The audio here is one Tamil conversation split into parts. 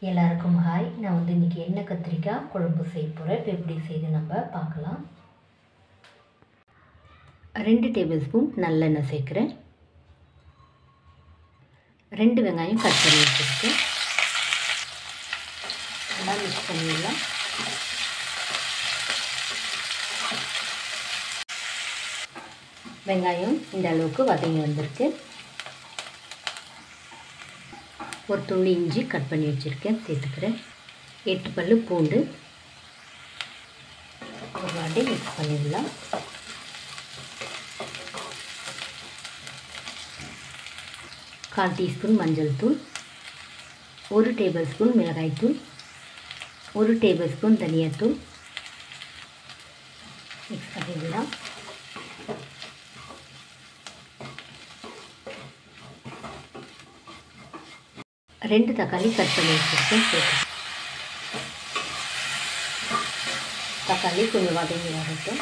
எல்லாருக்கும் ஹாய். நான் இன்றைக்கி எண்ணெய் கத்திரிக்காய் குழம்பு செய்ய போகிறேன். இப்போ எப்படி செய்து நம்ம பார்க்கலாம். 2 டேபிள் ஸ்பூன் நல்லெண்ணெய் சேர்க்குறேன். 2 வெங்காயம் கட் பண்ணி வச்சுருக்கேன். எல்லாம் மிக்ஸ் பண்ணிடலாம். வெங்காயம் இந்த அளவுக்கு வதங்கி வந்திருக்கு. ஒரு துளி இஞ்சி கட் பண்ணி வச்சுருக்கேன், சேர்த்துக்கிறேன். 8 பல்லு பூண்டு ஒரு வாட்டி மிக்ஸ் பண்ணிடலாம். கால் டீஸ்பூன் மஞ்சள் தூள், 1 டேபிள் ஸ்பூன் மிளகாய்த்தூள், 1 டேபிள் ஸ்பூன் தனியாத்தூள் மிக்ஸ் பண்ணிடலாம். ரெண்டு தக்காளி கட் பண்ணி வச்சுருக்கேன், சேர்த்து தக்காளி கொஞ்சம் வதங்கி வரட்டும்.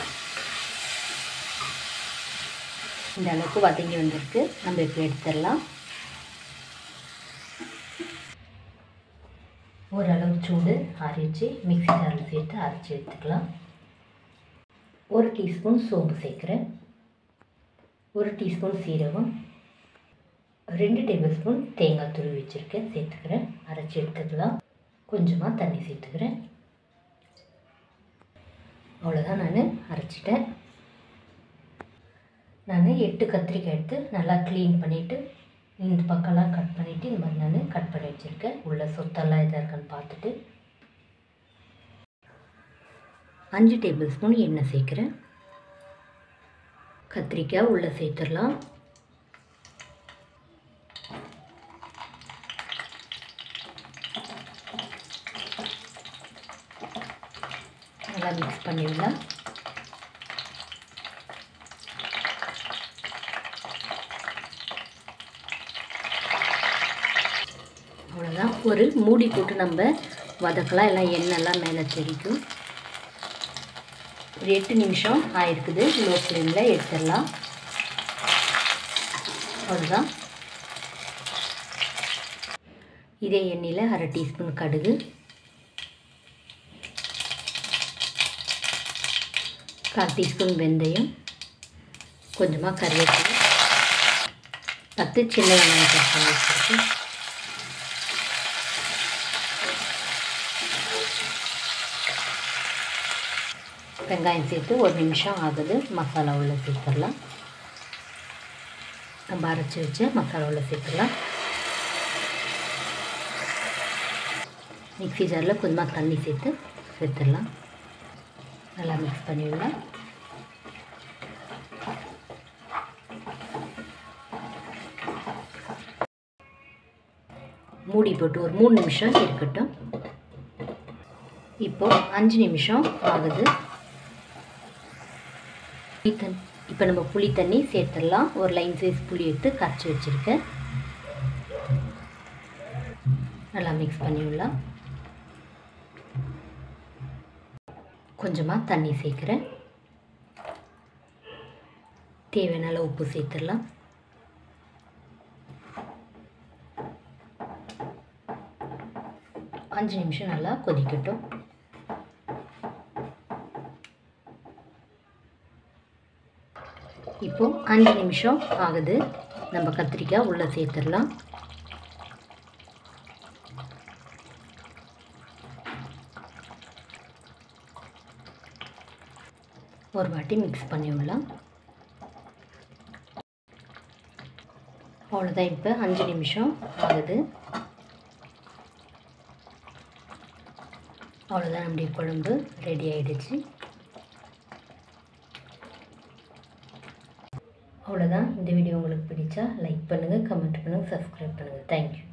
இந்த அளவுக்கு வதங்கி வந்திருக்கு. நம்ம இப்போ எடுத்துடலாம். ஓரளவு சூடு அரைச்சி மிக்ஸி ஜாரில் சேர்த்து அரைச்சி எடுத்துக்கலாம். 1 டீஸ்பூன் சோம்பு சேர்க்குறேன், 1 டீஸ்பூன் சீரகம், 2 டேபிள் ஸ்பூன் தேங்காய் துருவி வச்சுருக்கேன், சேர்த்துக்கிறேன். அரைச்சி எடுத்துக்கலாம். கொஞ்சமாக தண்ணி சேர்த்துக்கிறேன். அவ்வளோதான், நான் அரைச்சிட்டேன். நான் 8 கத்திரிக்காய் எடுத்து நல்லா க்ளீன் பண்ணிவிட்டு இந்த பக்கம்லாம் கட் பண்ணிவிட்டு இந்த மாதிரி நான் கட் பண்ணி வச்சுருக்கேன். உள்ள சொத்தெல்லாம் எதாக இருக்கான்னு பார்த்துட்டு 5 டேபிள் ஸ்பூன் எண்ணெய் சேர்க்குறேன். கத்திரிக்காய் உள்ளே சேர்த்துடலாம். நல்லா மிக்ஸ் பண்ணிடலாம். அவ்வளோதான், ஒரு மூடி போட்டு நம்ம வதக்கலாம். எல்லாம் எண்ணெய்லாம் மேலே தெரிக்கும். ஒரு 8 நிமிஷம் ஆயிருக்குது. லோ ஃப்ளேமில் எடுத்துடலாம். அவ்வளோதான். இதே எண்ணெயில் 1/2 டீஸ்பூன் கடுகு, 1/4 டீஸ்பூன் வெந்தயம், கொஞ்சமாக கருவேப்பிலை, 10 சின்ன வெங்காயம் கட் பண்ணி வச்சுருக்கேன். வெங்காயம் சேர்த்து 1 நிமிஷம் ஆகுது. மசாலா உள்ள சேர்த்துடலாம். நம்ம அரைச்சி வச்சு மசாலா உள்ள சேர்த்துடலாம். மிக்ஸி ஜாரில் கொஞ்சமாக தண்ணி சேர்த்துடலாம். நல்லா மிக்ஸ் பண்ணிவிடலாம். மூடி போட்டு ஒரு 3 நிமிஷம் இருக்கட்டும். இப்போது 5 நிமிஷம் ஆகுது. இப்போ நம்ம புளி தண்ணி சேர்த்துடலாம். ஒரு லைன் சைஸ் புளி எடுத்து கரைச்சி வச்சுருக்கேன். நல்லா மிக்ஸ் பண்ணிவிடலாம். கொஞ்சமாக தண்ணி சேர்க்குறேன். தேவையான அளவு உப்பு சேர்த்துடலாம். அஞ்சு நிமிஷம் நல்லா கொதிக்கட்டும். இப்போ 5 நிமிஷம் ஆகுது. நம்ம கத்திரிக்காய் உள்ளே சேர்த்துடலாம். ஒரு வாட்டி மிக்ஸ் பண்ணி விடலாம். அவ்வளோதான். இப்போ 5 நிமிஷம் ஆகுது. அவ்வளோதான், நம்முடைய குழம்பு ரெடி ஆகிடுச்சு. அவ்வளோதான். இந்த வீடியோ உங்களுக்கு பிடிச்சா லைக் பண்ணுங்கள், கமெண்ட் பண்ணுங்கள், சப்ஸ்கிரைப் பண்ணுங்கள். தேங்க்யூ.